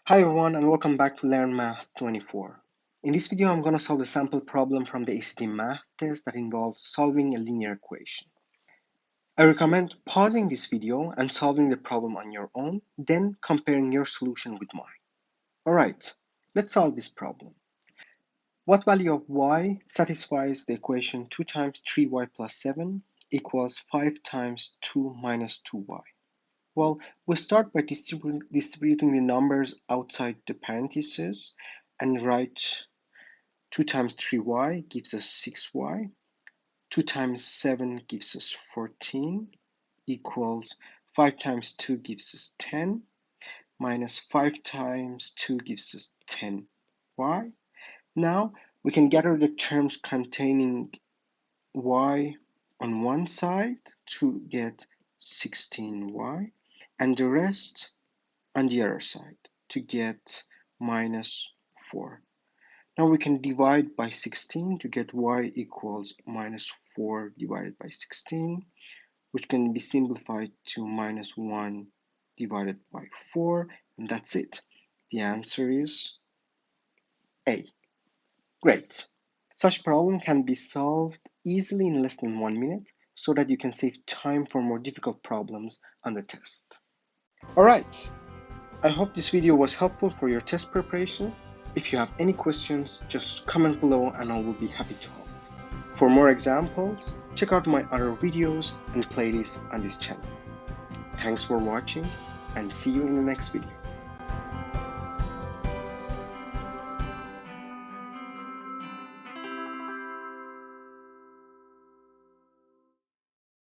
Hi everyone and welcome back to Learn Math 24. In this video I'm going to solve a sample problem from the ACT math test that involves solving a linear equation. I recommend pausing this video and solving the problem on your own, then comparing your solution with mine. Alright, let's solve this problem. What value of y satisfies the equation 2 times 3y plus 7 equals 5 times 2 minus 2y? Well, we start by distributing the numbers outside the parentheses and write 2 times 3y gives us 6y, 2 times 7 gives us 14, equals 5 times 2 gives us 10, minus 5 times 2 gives us 10y. Now we can gather the terms containing y on one side to get 16y, and the rest on the other side to get minus 4. Now we can divide by 16 to get y equals minus 4 divided by 16, which can be simplified to minus 1 divided by 4, and that's it. The answer is A. Great. Such problem can be solved easily in less than 1 minute so that you can save time for more difficult problems on the test. Alright, I hope this video was helpful for your test preparation. If you have any questions, just comment below and I will be happy to help. For more examples, check out my other videos and playlists on this channel. Thanks for watching and see you in the next video.